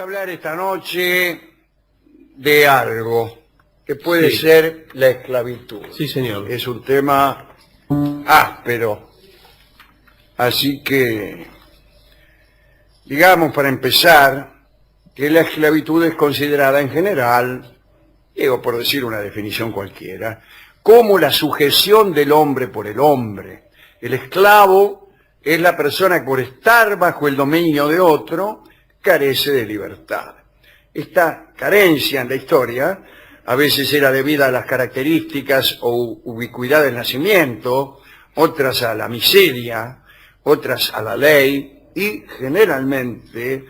Hablar esta noche de algo que puede ser la esclavitud. Sí, señor. Es un tema áspero, así que digamos para empezar que la esclavitud es considerada en general, digo por decir una definición cualquiera, como la sujeción del hombre por el hombre. El esclavo es la persona que por estar bajo el dominio de otro carece de libertad. Esta carencia en la historia a veces era debida a las características o ubicuidad del nacimiento, otras a la miseria, otras a la ley y generalmente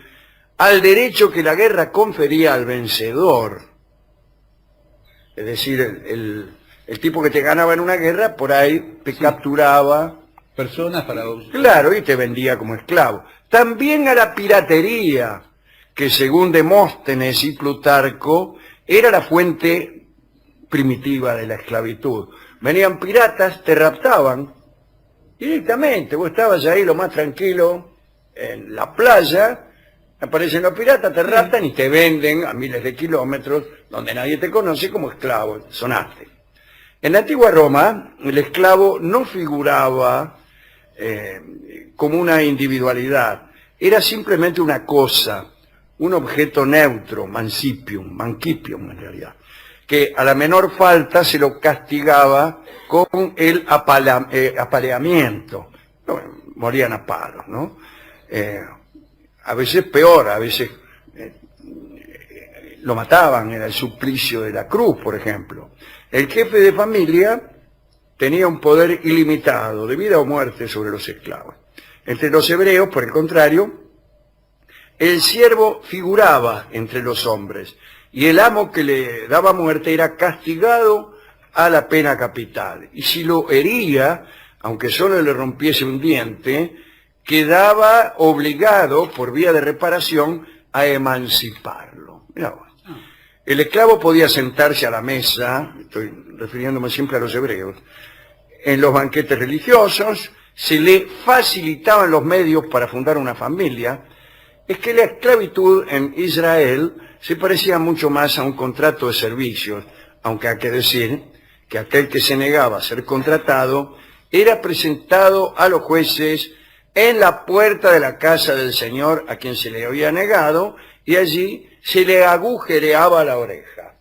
al derecho que la guerra confería al vencedor. Es decir, el tipo que te ganaba en una guerra por ahí te capturaba Personas para... Claro, y te vendía como esclavo. También a la piratería, que según Demóstenes y Plutarco, era la fuente primitiva de la esclavitud. Venían piratas, te raptaban directamente. Vos estabas ahí lo más tranquilo en la playa, aparecen los piratas, te raptan y te venden a miles de kilómetros, donde nadie te conoce, como esclavo. Sonaste. En la antigua Roma, el esclavo no figuraba como una individualidad, era simplemente una cosa, un objeto neutro, mancipium en realidad, que a la menor falta se lo castigaba con el apaleamiento. Morían a palos, ¿no? A veces peor, a veces lo mataban, era el suplicio de la cruz, por ejemplo. El jefe de familia tenía un poder ilimitado de vida o muerte sobre los esclavos. Entre los hebreos, por el contrario, el siervo figuraba entre los hombres y el amo que le daba muerte era castigado a la pena capital. Y si lo hería, aunque solo le rompiese un diente, quedaba obligado, por vía de reparación, a emanciparlo. Mirá vos. El esclavo podía sentarse a la mesa, estoy refiriéndome siempre a los hebreos, en los banquetes religiosos, se le facilitaban los medios para fundar una familia. Es que la esclavitud en Israel se parecía mucho más a un contrato de servicios, aunque hay que decir que aquel que se negaba a ser contratado era presentado a los jueces en la puerta de la casa del señor a quien se le había negado, y allí se le agujereaba la oreja.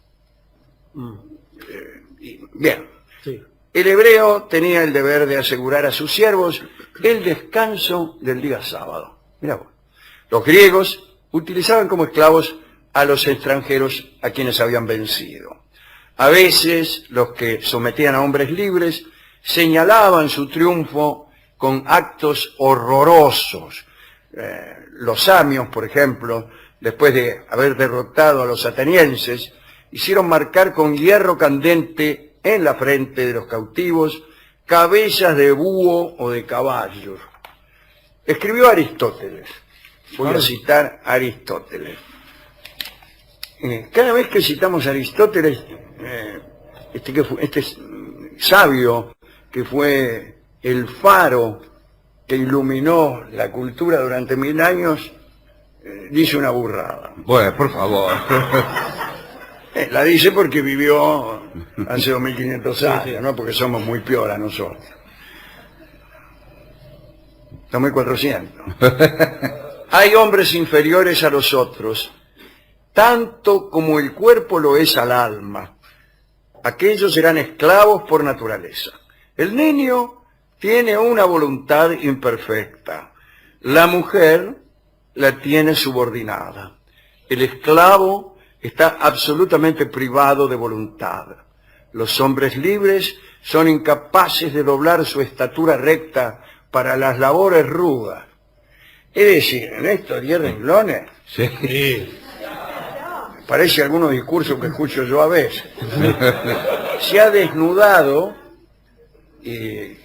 Bien. Sí. El hebreo tenía el deber de asegurar a sus siervos el descanso del día sábado. Mirá vos. Los griegos utilizaban como esclavos a los extranjeros a quienes habían vencido. A veces los que sometían a hombres libres señalaban su triunfo con actos horrorosos. Los samios, por ejemplo, después de haber derrotado a los atenienses, hicieron marcar con hierro candente en la frente de los cautivos cabezas de búho o de caballo. Escribió Aristóteles. Voy a citar a Aristóteles. Cada vez que citamos a Aristóteles, este sabio que fue el faro que iluminó la cultura durante 1000 años, dice una burrada. Bueno, por favor. La dice porque vivió hace 2500 años, ¿no? Porque somos muy piola nosotros. Estamos en 400. Hay hombres inferiores a los otros, tanto como el cuerpo lo es al alma. Aquellos serán esclavos por naturaleza. El niño tiene una voluntad imperfecta. La mujer la tiene subordinada. El esclavo está absolutamente privado de voluntad. Los hombres libres son incapaces de doblar su estatura recta para las labores rudas. Es decir, en estos 10 renglones, Sí. parece algunos discursos que escucho yo a veces. Se ha desnudado y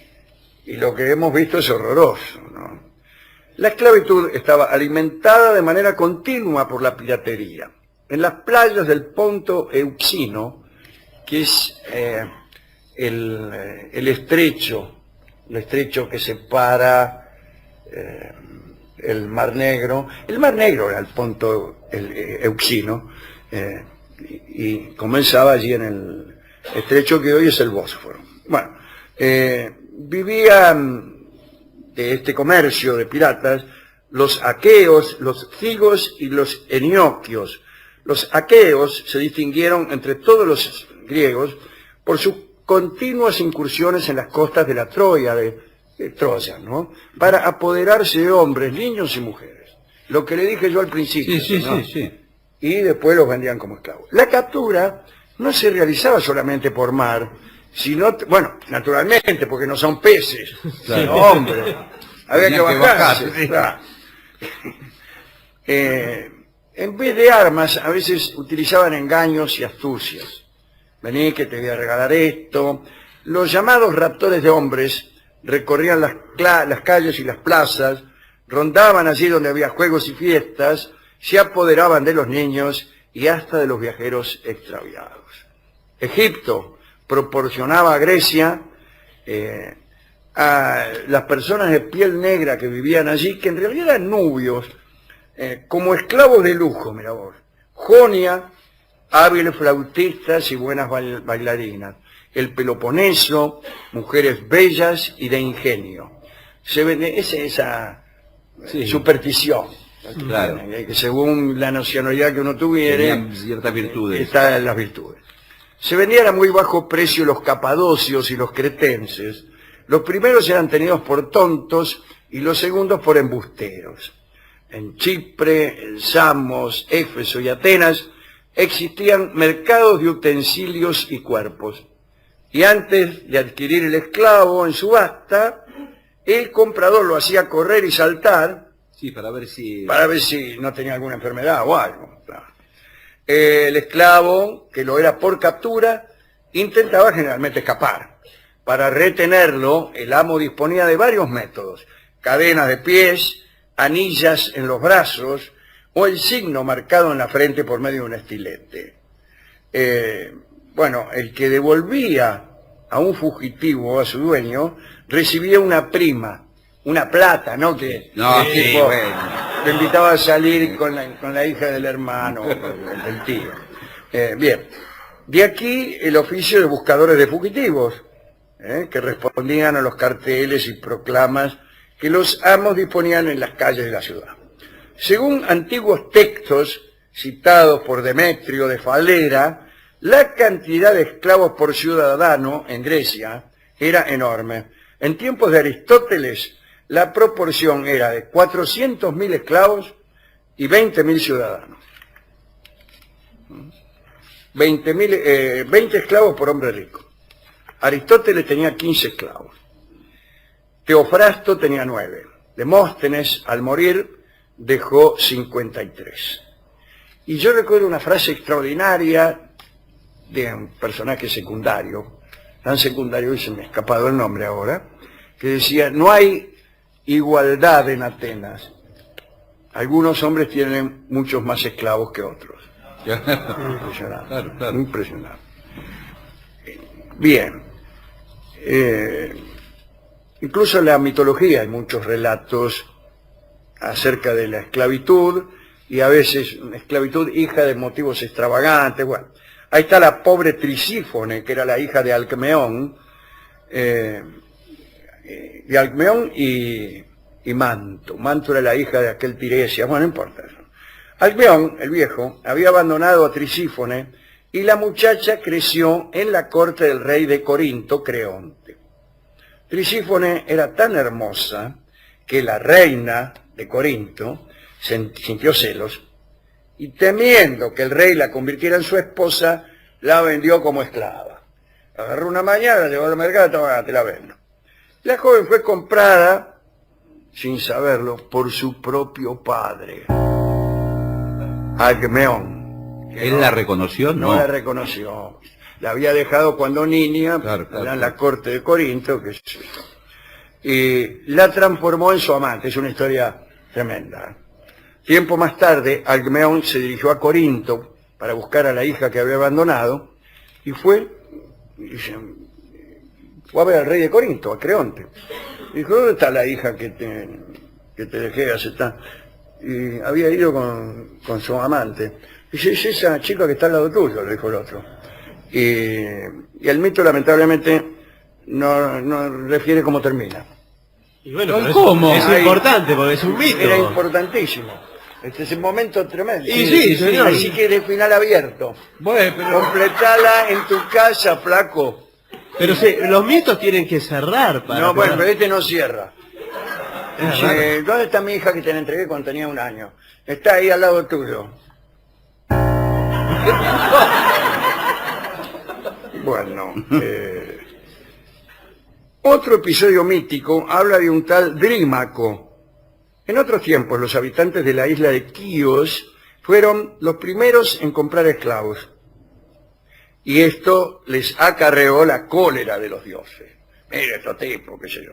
lo que hemos visto es horroroso, ¿no? La esclavitud estaba alimentada de manera continua por la piratería. En las playas del Ponto Euxino, que es el estrecho que separa el Mar Negro. El Mar Negro era el ponto euxino, y comenzaba allí en el estrecho que hoy es el Bósforo. Bueno, vivían de este comercio de piratas los aqueos, los cigos y los enioquios. Los aqueos se distinguieron entre todos los griegos por sus continuas incursiones en las costas de la Troya, de Troya, ¿no? Para apoderarse de hombres, niños y mujeres. Lo que le dije yo al principio. Sí. Y después los vendían como esclavos. La captura no se realizaba solamente por mar, sino, bueno, naturalmente, porque no son peces, Claro. sino hombres. Había que bajarse. sí. Claro. En vez de armas, a veces utilizaban engaños y astucias. Vení que te voy a regalar esto. Los llamados raptores de hombres recorrían las calles y las plazas, rondaban allí donde había juegos y fiestas, se apoderaban de los niños y hasta de los viajeros extraviados. Egipto proporcionaba a Grecia a las personas de piel negra que vivían allí, que en realidad eran nubios, como esclavos de lujo, mira vos. Jonia, hábiles flautistas y buenas bailarinas. El Peloponeso, mujeres bellas y de ingenio. Se vende esa superstición. Claro. Que según la nacionalidad que uno tuviera, Tenían ciertas virtudes. están las virtudes. Se vendían a muy bajo precio los capadocios y los cretenses. Los primeros eran tenidos por tontos y los segundos por embusteros. En Chipre, en Samos, Éfeso y Atenas existían mercados de utensilios y cuerpos. Y antes de adquirir el esclavo en subasta, el comprador lo hacía correr y saltar, Sí, para ver si no tenía alguna enfermedad o algo. Claro. El esclavo, que lo era por captura, intentaba generalmente escapar. Para retenerlo, el amo disponía de varios métodos: cadenas de pies, anillas en los brazos o el signo marcado en la frente por medio de un estilete. Bueno, el que devolvía a un fugitivo a su dueño recibía una prima, una plata, ¿no? Que No, el sí, tipo bueno. le invitaba a salir con la hija del hermano, del tío. Bien, de aquí el oficio de buscadores de fugitivos, que respondían a los carteles y proclamas que los amos disponían en las calles de la ciudad. Según antiguos textos citados por Demetrio de Falera, la cantidad de esclavos por ciudadano en Grecia era enorme. En tiempos de Aristóteles, la proporción era de 400.000 esclavos y 20.000 ciudadanos. 20 esclavos por hombre rico. Aristóteles tenía 15 esclavos. Teofrasto tenía 9. Demóstenes, al morir, dejó 53. Y yo recuerdo una frase extraordinaria de un personaje secundario, tan secundario que se me ha escapado el nombre ahora, que decía: no hay igualdad en Atenas. Algunos hombres tienen muchos más esclavos que otros. Impresionante. Claro. Impresionante. Bien. Incluso en la mitología hay muchos relatos acerca de la esclavitud, y a veces una esclavitud hija de motivos extravagantes. Bueno, ahí está la pobre Trisífone, que era la hija de Alcmeón, y Manto. Manto era la hija de aquel Tiresias, bueno, no importa eso. Alcmeón, el viejo, había abandonado a Trisífone y la muchacha creció en la corte del rey de Corinto, Creonte. Trisífone era tan hermosa que la reina de Corinto sintió celos y, temiendo que el rey la convirtiera en su esposa, la vendió como esclava. Agarró una mañana, la llevó al mercado, te la vendo. La joven fue comprada, sin saberlo, por su propio padre, Alcmeón. ¿Él la reconoció? No la reconoció. La había dejado cuando niña, Claro. en la corte de Corinto, que es esto. Y la transformó en su amante. Es una historia tremenda. Tiempo más tarde, Alcmeón se dirigió a Corinto para buscar a la hija que había abandonado, y fue a ver al rey de Corinto, a Creonte. Dijo: ¿dónde está la hija que que te dejé hace tanto. Y había ido con su amante. Dice, es esa chica que está al lado tuyo, le dijo el otro. Y el mito, lamentablemente, no refiere cómo termina. Y bueno, pero ¿cómo? Es importante, porque es un mito. Era importantísimo. Este es un momento tremendo. Y sí, señor. Así que de final abierto. Bueno, pero... Completala en tu casa, flaco. Pero los mitos tienen que cerrar para... No, bueno, poder- pero este no cierra. Es Dice, raro. ¿dónde está mi hija que te la entregué cuando tenía 1 año? Está ahí al lado tuyo. Bueno, otro episodio mítico habla de un tal Drímaco. En otros tiempos, los habitantes de la isla de Quíos fueron los primeros en comprar esclavos. Y esto les acarreó la cólera de los dioses. Mira estos tipos, qué sé yo.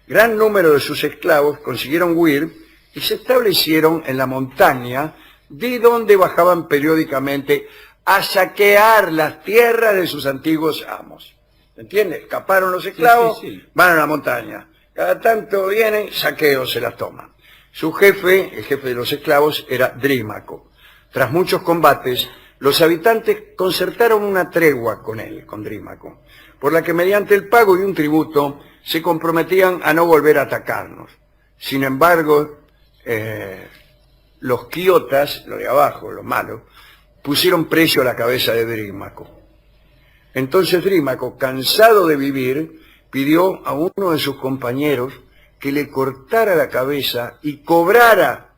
Gran número de sus esclavos consiguieron huir y se establecieron en la montaña, de donde bajaban periódicamente a saquear las tierras de sus antiguos amos. ¿Entiendes? Escaparon los esclavos, sí. van a la montaña. Cada tanto vienen, saqueos, se las toman. Su jefe, el jefe de los esclavos, era Drímaco. Tras muchos combates, los habitantes concertaron una tregua con él, con Drímaco, por la que mediante el pago de un tributo se comprometían a no volver a atacarnos. Sin embargo, los quiotas, los de abajo, los malos, pusieron precio a la cabeza de Drímaco. Entonces Drímaco, cansado de vivir, pidió a uno de sus compañeros que le cortara la cabeza y cobrara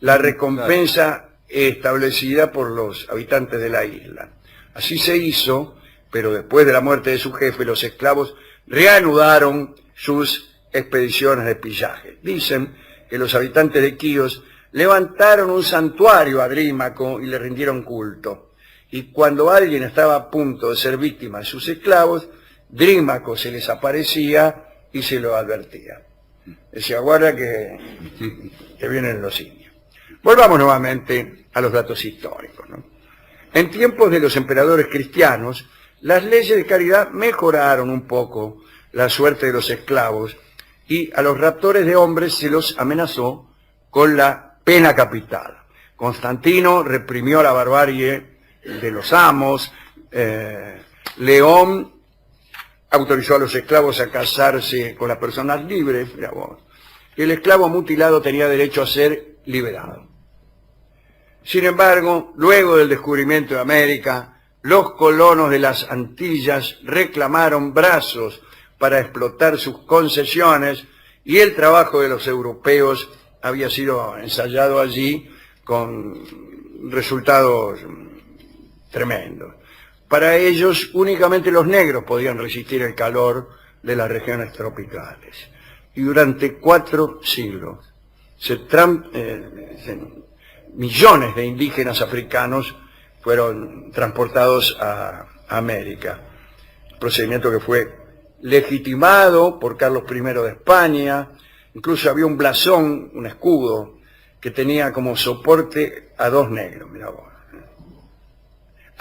la recompensa establecida por los habitantes de la isla. Así se hizo, pero después de la muerte de su jefe, los esclavos reanudaron sus expediciones de pillaje. Dicen que los habitantes de Quíos levantaron un santuario a Drímaco y le rindieron culto. Y cuando alguien estaba a punto de ser víctima de sus esclavos, Drímaco se les aparecía y se lo advertía. Decía, guarda que vienen los indios. Volvamos nuevamente a los datos históricos, ¿no? En tiempos de los emperadores cristianos, las leyes de caridad mejoraron un poco la suerte de los esclavos y a los raptores de hombres se los amenazó con la pena capital. Constantino reprimió la barbarie de los amos, León autorizó a los esclavos a casarse con las personas libres, mirá vos, y el esclavo mutilado tenía derecho a ser liberado. Sin embargo, luego del descubrimiento de América, los colonos de las Antillas reclamaron brazos para explotar sus concesiones y el trabajo de los europeos había sido ensayado allí con resultados tremendos. Para ellos únicamente los negros podían resistir el calor de las regiones tropicales. Y durante 4 siglos millones de indígenas africanos fueron transportados a América. Procedimiento que fue legitimado por Carlos I de España. Incluso había un blasón, un escudo, que tenía como soporte a 2 negros. Mirá vos.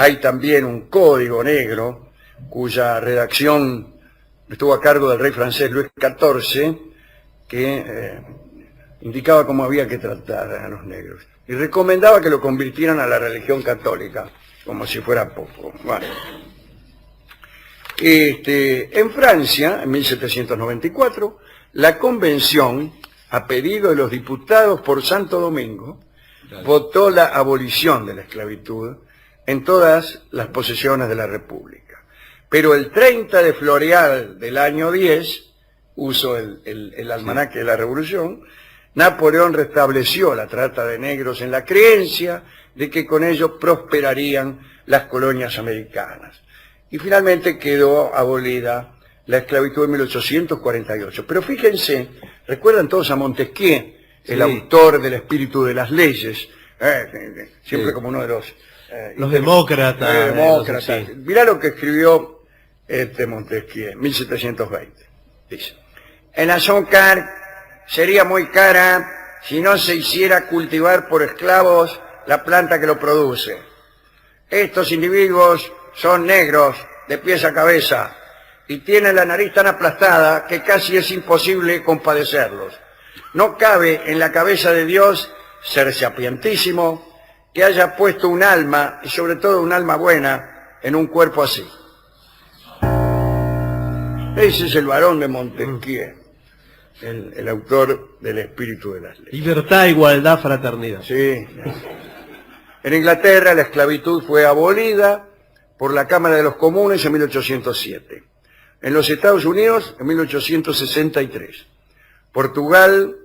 Hay también un código negro cuya redacción estuvo a cargo del rey francés Luis XIV, que indicaba cómo había que tratar a los negros y recomendaba que lo convirtieran a la religión católica, como si fuera poco. Bueno. En Francia, en 1794, la convención, a pedido de los diputados por Santo Domingo, votó la abolición de la esclavitud en todas las posesiones de la República. Pero el 30 de Floreal del año 10, uso el almanaque de la Revolución, Napoleón restableció la trata de negros en la creencia de que con ello prosperarían las colonias americanas. Y finalmente quedó abolida la esclavitud en 1848. Pero fíjense, recuerdan todos a Montesquieu, el autor del espíritu de las leyes, siempre como uno de los demócratas. demócratas. Sí. Mirá lo que escribió Montesquieu, 1720. Dice, el azúcar sería muy cara si no se hiciera cultivar por esclavos la planta que lo produce. Estos individuos son negros de pies a cabeza y tienen la nariz tan aplastada que casi es imposible compadecerlos. No cabe en la cabeza de Dios, ser sapientísimo, que haya puesto un alma, y sobre todo un alma buena, en un cuerpo así. Ese es el varón de Montesquieu, el autor del Espíritu de las Leyes. Libertad, igualdad, fraternidad. Sí. En Inglaterra la esclavitud fue abolida por la Cámara de los Comunes en 1807. En los Estados Unidos en 1863. Portugal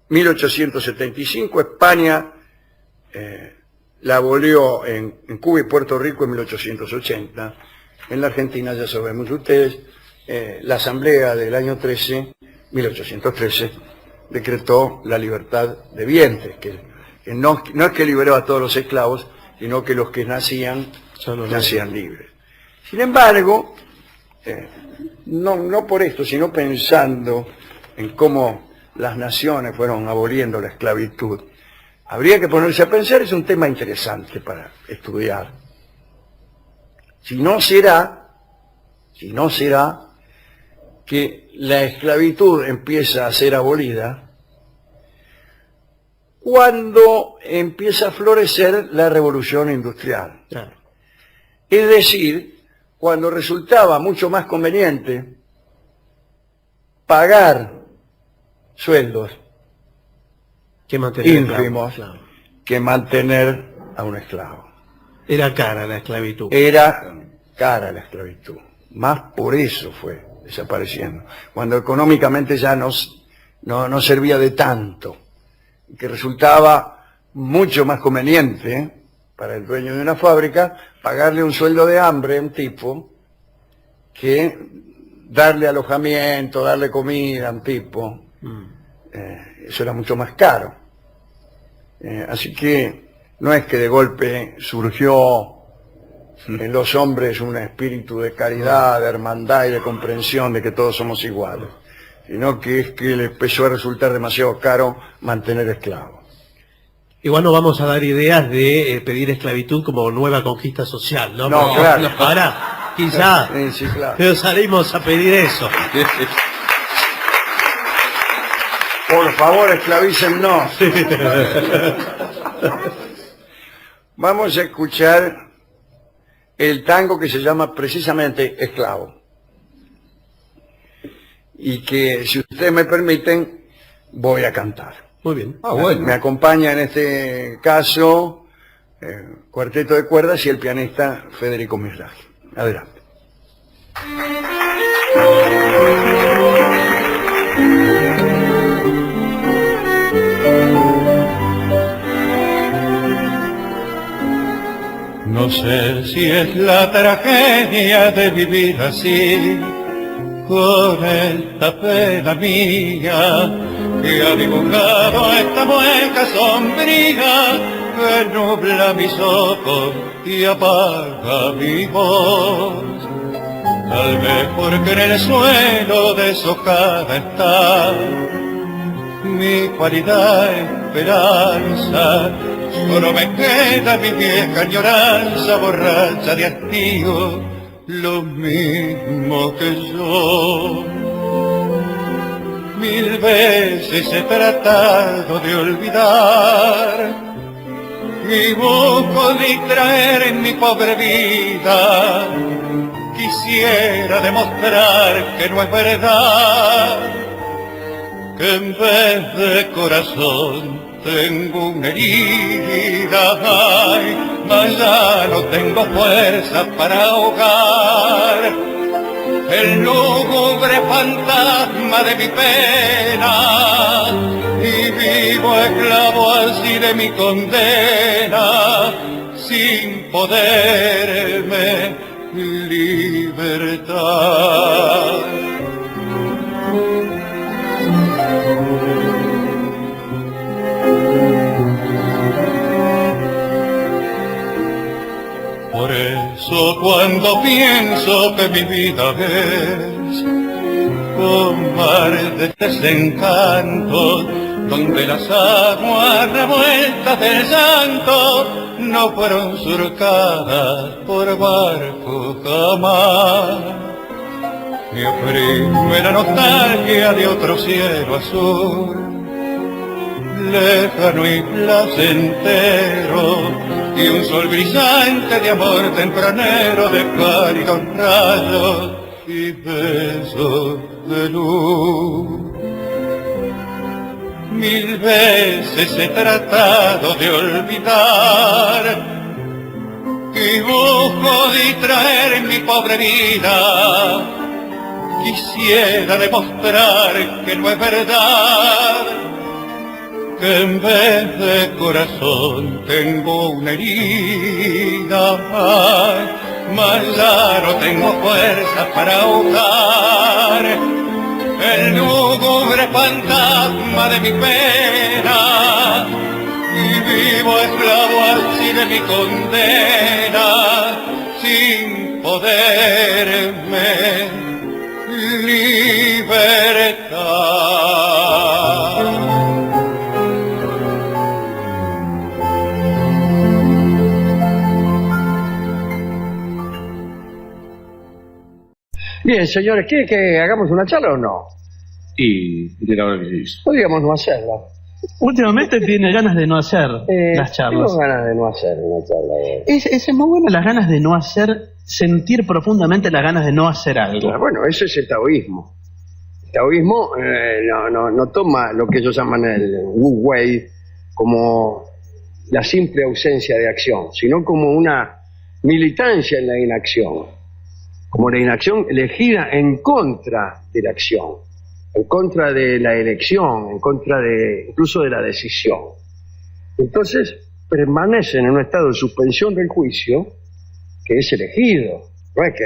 1875. España la abolió en Cuba y Puerto Rico en 1880. En la Argentina, ya sabemos ustedes, la Asamblea del año 1813, decretó la libertad de vientres, que no es que liberó a todos los esclavos, sino que los que nacían libres. Sin embargo, no por esto, sino pensando en cómo las naciones fueron aboliendo la esclavitud, habría que ponerse a pensar, es un tema interesante para estudiar. Si no será que la esclavitud empieza a ser abolida cuando empieza a florecer la revolución industrial. Claro. Es decir, cuando resultaba mucho más conveniente pagar sueldos Que mantener ínfimos claro. que mantener a un esclavo. Era cara la esclavitud. Era cara la esclavitud. Más por eso fue desapareciendo. Cuando económicamente ya no servía de tanto, que resultaba mucho más conveniente para el dueño de una fábrica pagarle un sueldo de hambre a un tipo que darle alojamiento, darle comida a un tipo. Eso era mucho más caro. Así que no es que de golpe surgió en los hombres un espíritu de caridad, de hermandad y de comprensión de que todos somos iguales, sino que es que le empezó a resultar demasiado caro mantener esclavos. Igual no vamos a dar ideas de pedir esclavitud como nueva conquista social, ¿no? No, porque, claro. Ahora, quizá, Sí, claro. pero salimos a pedir eso. Por favor, esclavícennos. Vamos a escuchar el tango que se llama precisamente Esclavo. Y que, si ustedes me permiten, voy a cantar. Muy bien. Bueno. Me acompaña en este caso cuarteto de cuerdas y el pianista Federico Mizrahi. Adelante. No sé si es la tragedia de vivir así, con esta pena mía, que ha dibujado esta mueca sombría, que nubla mis ojos y apaga mi voz. Tal vez porque en el suelo deshojada está mi cualidad esperanza. Solo me queda mi vieja añoranza borracha de hastío, lo mismo que yo. Mil veces he tratado de olvidar y busco distraer en mi pobre vida. Quisiera demostrar que no es verdad, que en vez de corazón tengo una herida, ay, mas ya no tengo fuerza para ahogar el lúgubre fantasma de mi pena, y vivo esclavo así de mi condena, sin poderme libertar. Por eso cuando pienso que mi vida es un mar de desencanto, donde las aguas revueltas del llanto no fueron surcadas por barco jamás, me oprime la nostalgia de otro cielo azul, lejano y placentero, y un sol brillante de amor tempranero de cálidos rayos y besos de luz. Mil veces he tratado de olvidar y busco distraer en mi pobre vida. Quisiera demostrar que no es verdad, que en vez de corazón tengo una herida. Más ya no tengo fuerza para ahogar el lúgubre fantasma de mi pena, y vivo esclavo así de mi condena, sin poderme libertar. Bien, señores, ¿quiere que hagamos una charla o no? Y de la hora que dice. Podríamos no hacerla. Últimamente tiene ganas de no hacer las charlas. Tengo ganas de no hacer una charla. Es muy bueno las ganas de no hacer, sentir profundamente las ganas de no hacer algo. Bueno, eso es el taoísmo. El taoísmo no toma lo que ellos llaman el Wu Wei como la simple ausencia de acción, sino como una militancia en la inacción. Como la inacción elegida en contra de la acción, en contra de la elección, en contra de incluso de la decisión. Entonces permanecen en un estado de suspensión del juicio que es elegido. No es que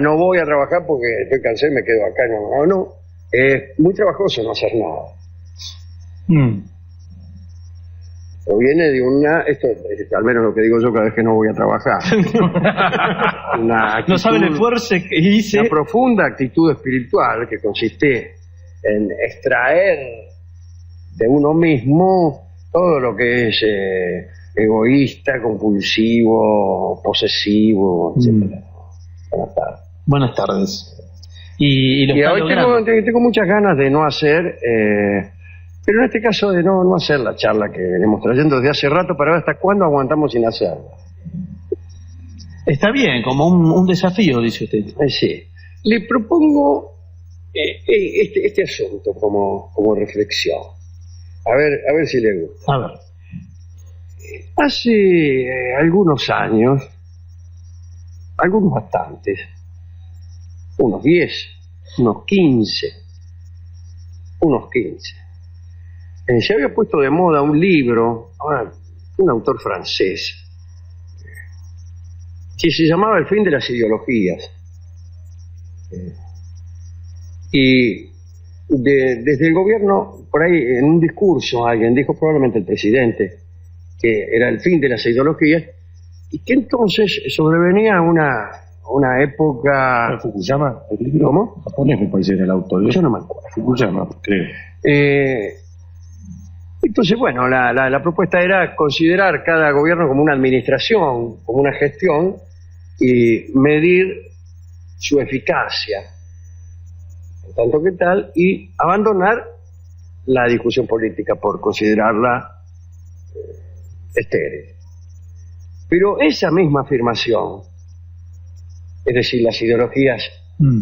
no voy a trabajar porque estoy cansado y me quedo acá. No. Es muy trabajoso no hacer nada. Proviene de esto es al menos lo que digo yo cada vez que no voy a trabajar. No sabe el esfuerzo que hice. Una profunda actitud espiritual que consiste en extraer de uno mismo todo lo que es egoísta, compulsivo, posesivo, etc. Buenas tardes. Buenas tardes. Y hoy tengo muchas ganas de no hacer... pero en este caso de no hacer la charla que venimos trayendo desde hace rato para ver hasta cuándo aguantamos sin hacerla. Está bien, como un desafío, dice usted. Sí. Le propongo este asunto como reflexión. A ver si le gusta. A ver. Hace algunos años, algunos bastantes, unos 10, unos 15, se había puesto de moda un libro, un autor francés, que se llamaba El fin de las ideologías. Y desde el gobierno, por ahí en un discurso, alguien dijo, probablemente el presidente, que era el fin de las ideologías, y que entonces sobrevenía una época... ¿Fukuyama? ¿El libro? ¿Cómo? Japonés me parece era el autor. Yo no me acuerdo. Fukuyama, creo. Entonces, bueno, la propuesta era considerar cada gobierno como una administración, como una gestión, y medir su eficacia, en tanto que tal, y abandonar la discusión política por considerarla estéril. Pero esa misma afirmación, es decir, las ideologías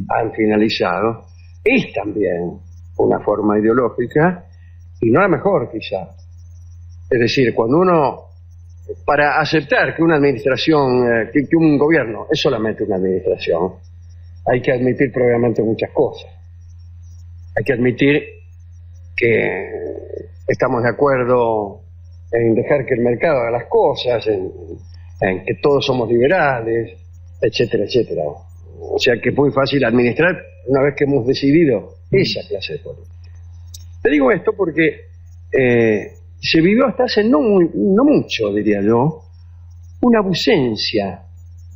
han finalizado, es también una forma ideológica, y no la mejor quizá. Es decir, cuando uno, para aceptar que una administración, que un gobierno es solamente una administración, hay que admitir previamente muchas cosas. Hay que admitir que estamos de acuerdo en dejar que el mercado haga las cosas, en que todos somos liberales, etcétera, etcétera. O sea que es muy fácil administrar una vez que hemos decidido esa clase de política. Te digo esto porque se vivió hasta hace no mucho, diría yo, una ausencia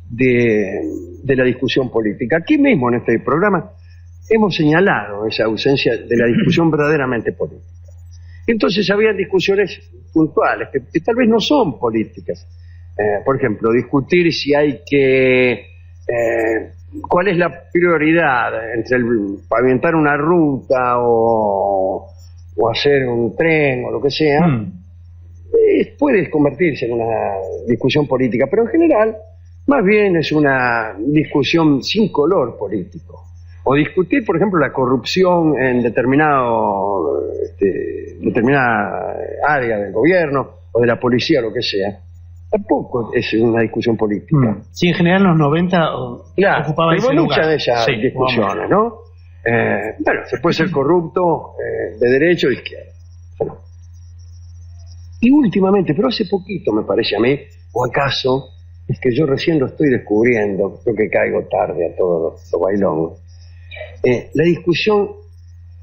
de la discusión política. Aquí mismo en este programa hemos señalado esa ausencia de la discusión verdaderamente política. Entonces había discusiones puntuales que tal vez no son políticas. Por ejemplo, discutir si hay que... ¿cuál es la prioridad entre pavimentar una ruta o o hacer un tren o lo que sea, puede convertirse en una discusión política, pero en general más bien es una discusión sin color político. O discutir, por ejemplo, la corrupción en determinada área del gobierno o de la policía, lo que sea, tampoco es una discusión política. Sí, en general en los 90 ocupaba ese lugar. Muchas de esas discusiones, ¿no? Bueno, se puede ser corrupto de derecha o de izquierda. Bueno. Y últimamente, pero hace poquito me parece a mí, o acaso es que yo recién lo estoy descubriendo, creo que caigo tarde a todo lo bailón, la discusión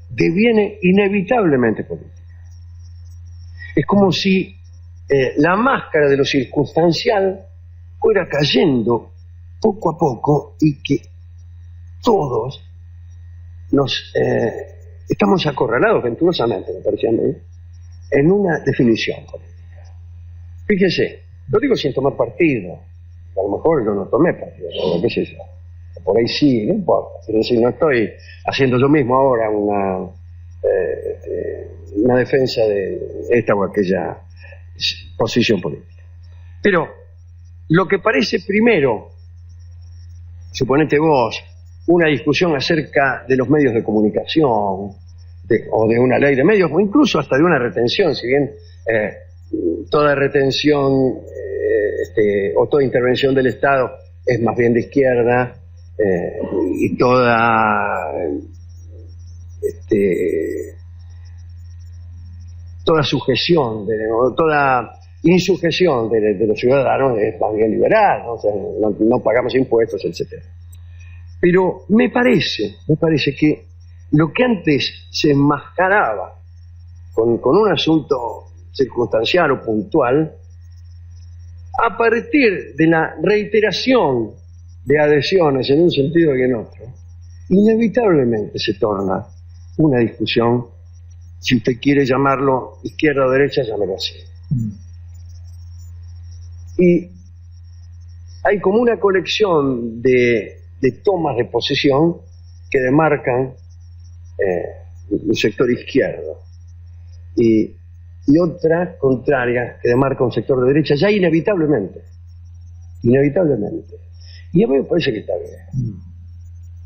deviene inevitablemente política. Es como si la máscara de lo circunstancial fuera cayendo poco a poco y que todos nos estamos acorralados venturosamente, me parece a mí, en una definición política. Fíjese, lo digo sin tomar partido, a lo mejor yo no tomé partido, pero qué sé yo, por ahí sí, no importa, pero si no estoy haciendo yo mismo ahora una defensa de esta o aquella posición política. Pero lo que parece primero, suponete vos, una discusión acerca de los medios de comunicación, o de una ley de medios, o incluso hasta de una retención, si bien toda retención o toda intervención del Estado es más bien de izquierda, y toda sujeción, toda insujeción de los ciudadanos es más bien liberal, ¿no? O sea, no pagamos impuestos, etcétera. Pero me parece que lo que antes se enmascaraba con un asunto circunstancial o puntual, a partir de la reiteración de adhesiones en un sentido y en otro, inevitablemente se torna una discusión, si usted quiere llamarlo izquierda o derecha, llámelo así. Y hay como una colección de tomas de posición que demarcan un sector izquierdo y otra contraria que demarca un sector de derecha, ya inevitablemente. Y a mí me parece que está bien.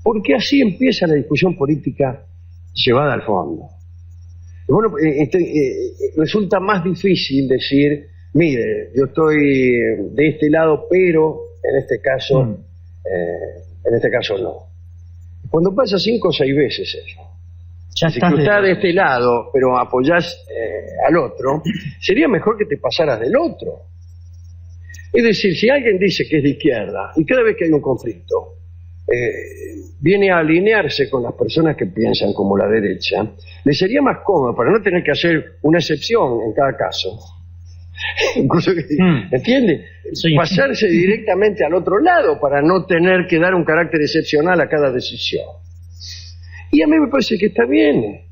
Porque así empieza la discusión política llevada al fondo. Y bueno, resulta más difícil decir, mire, yo estoy de este lado, pero en este caso no. Cuando pasa 5 o 6 veces eso, si tú estás de este lado, pero apoyás al otro, sería mejor que te pasaras del otro. Es decir, si alguien dice que es de izquierda, y cada vez que hay un conflicto, viene a alinearse con las personas que piensan como la derecha, le sería más cómodo, para no tener que hacer una excepción en cada caso, incluso, ¿entiende? Sí. Pasarse directamente al otro lado para no tener que dar un carácter excepcional a cada decisión. Y a mí me parece que está bien.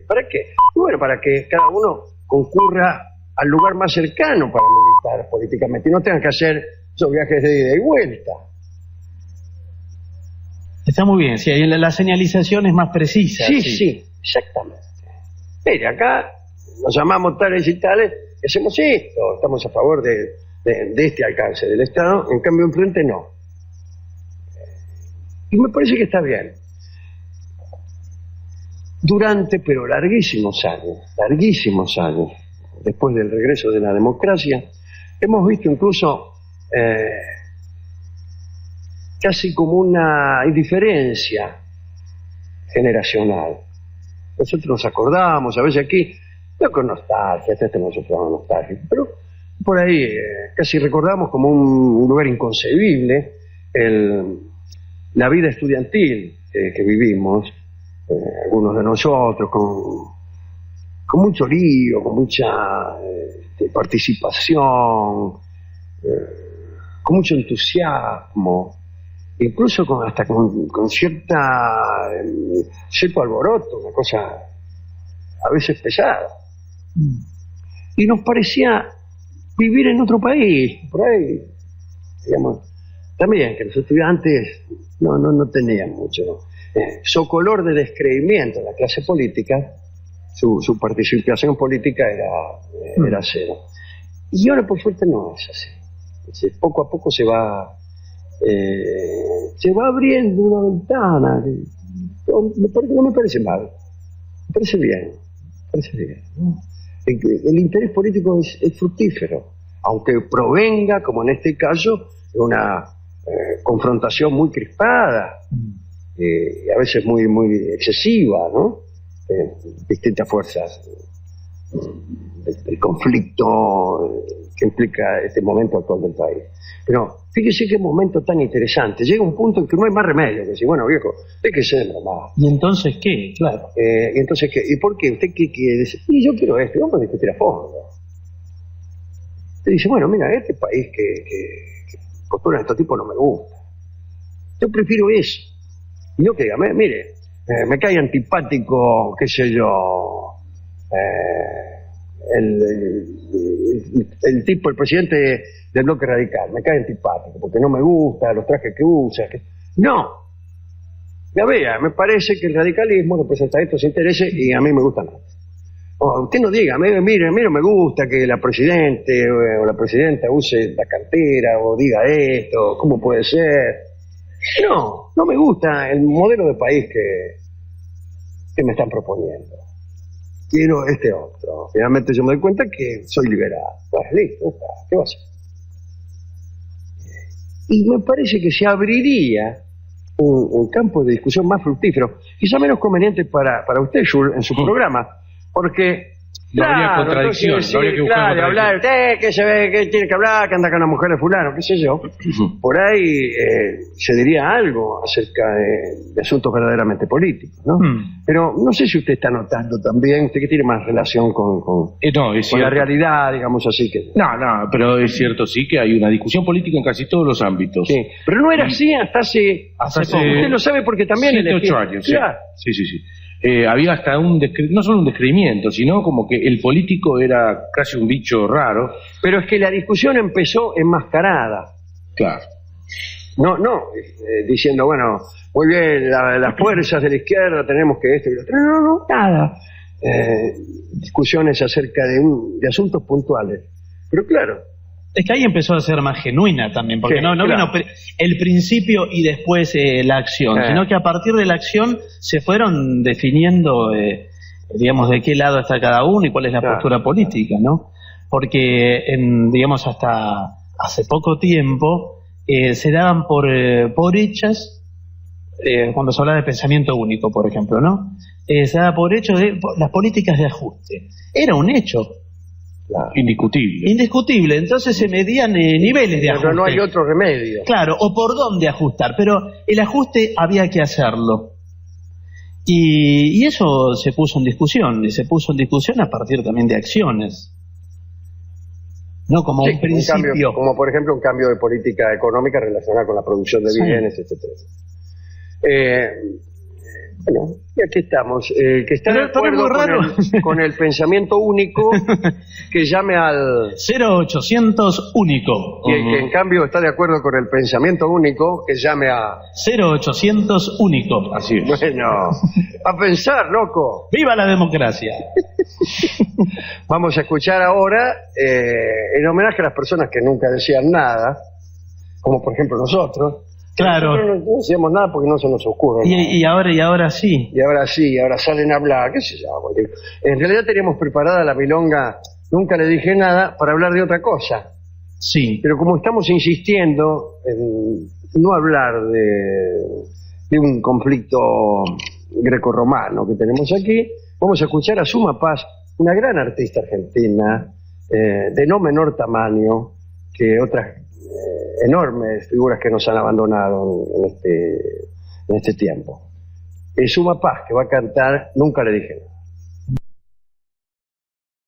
¿Para qué? Bueno, para que cada uno concurra al lugar más cercano para militar políticamente y no tengan que hacer esos viajes de ida y vuelta. Está muy bien, sí, la señalización es más precisa. Sí, exactamente. Mire, acá nos llamamos tales y tales, y hacemos esto, estamos a favor de este alcance del Estado, en cambio enfrente no. Y me parece que está bien. Durante, pero larguísimos años, después del regreso de la democracia, hemos visto incluso casi como una indiferencia generacional. Nosotros nos acordamos, a veces aquí, no con nostalgia, este no sufrimos nostalgia, pero por ahí casi recordamos como un lugar inconcebible la vida estudiantil que vivimos, algunos de nosotros, con mucho lío, con mucha participación, con mucho entusiasmo, incluso hasta con cierto alboroto, una cosa a veces pesada. Y nos parecía vivir en otro país, por ahí, digamos, también que los estudiantes no tenían mucho socolor de descreimiento en la clase política, su participación política era cero. Y ahora por suerte no es así. Poco a poco se va abriendo una ventana. No me parece mal, me parece bien, ¿no? El interés político es fructífero, aunque provenga, como en este caso, de una confrontación muy crispada, a veces muy excesiva, ¿no? Distintas fuerzas del conflicto que implica este momento actual del país. Pero fíjese qué momento tan interesante. Llega un punto en que no hay más remedio que decir, bueno, viejo, déjese de mamá. ¿Y entonces qué? Claro. ¿Y entonces qué? ¿Y por qué? ¿Usted qué quiere decir? Y yo quiero esto, vamos a discutir a fondo. Usted dice, bueno, mira, este país que postulan estos tipos no me gusta. Yo prefiero eso. Y no que diga, mire, me cae antipático, qué sé yo, el tipo, el presidente del bloque radical, me cae antipático porque no me gusta los trajes que usa. No, ya vea, me parece que el radicalismo representa estos intereses y a mí me gusta nada. Usted no diga, mire, no me gusta que la presidente o la presidenta use la cartera o diga esto, ¿cómo puede ser? No me gusta el modelo de país que me están proponiendo. Quiero este otro. Finalmente yo me doy cuenta que soy liberal. Bueno, listo, ¿qué va a hacer? Y me parece que se abriría un campo de discusión más fructífero, quizá menos conveniente para usted, Jules, en su programa, porque No habría contradicción, entonces, no habría que buscar claro, hablar, usted que se ve que tiene que hablar, que anda con la mujer de fulano, qué sé yo. Por ahí se diría algo acerca de asuntos verdaderamente políticos, ¿no? Pero no sé si usted está notando también, usted que tiene más relación con No, es con la cierto. realidad, digamos así que... No, pero es cierto sí que hay una discusión política en casi todos los ámbitos. Sí, pero no era así hasta hace poco. Usted lo sabe porque también... 7, 8 años. Sí. Claro. Sí. Había hasta no solo un descreimiento, sino como que el político era casi un bicho raro. Pero es que la discusión empezó enmascarada. Claro. No, diciendo, bueno, muy bien, las fuerzas de la izquierda tenemos que esto y lo otro. No, nada. Discusiones acerca de asuntos puntuales. Pero claro, Es que ahí empezó a ser más genuina también, porque Sí, no claro. vino el principio y después la acción, sino que a partir de la acción se fueron definiendo, digamos, de qué lado está cada uno y cuál es la Claro. postura política, ¿no? Porque, digamos, hasta hace poco tiempo se daban por hechas, cuando se habla de pensamiento único, por ejemplo, ¿no? Se daba por hecho las políticas de ajuste. Era un hecho Indiscutible. indiscutible, entonces se medían niveles de ajuste. pero no hay otro remedio. Claro, o por dónde ajustar, pero el ajuste había que hacerlo. Y eso se puso en discusión, y se puso en discusión a partir también de acciones. No como Sí, un principio. cambio, como por ejemplo un cambio de política económica relacionada con la producción de Sí. bienes, etcétera. Bueno, y aquí estamos. Que está de Pero es muy acuerdo raro. con el pensamiento único, que llame al... 0800 único. Y el que en cambio está de acuerdo con el pensamiento único, que llame a... 0800 único. Así es. Bueno, a pensar, loco. ¡Viva la democracia! Vamos a escuchar ahora, en homenaje a las personas que nunca decían nada, como por ejemplo nosotros. Claro. Nosotros no decíamos nada porque no se nos ocurre nada. Y ahora sí. Y ahora sí, ahora salen a hablar, qué sé yo. En realidad teníamos preparada la milonga, nunca le dije nada, para hablar de otra cosa. Sí. Pero como estamos insistiendo en no hablar de un conflicto grecorromano que tenemos aquí, vamos a escuchar a Suma Paz, una gran artista argentina, de no menor tamaño que otras enormes figuras que nos han abandonado en este tiempo. Es Suma Paz, que va a cantar Nunca le dije nada.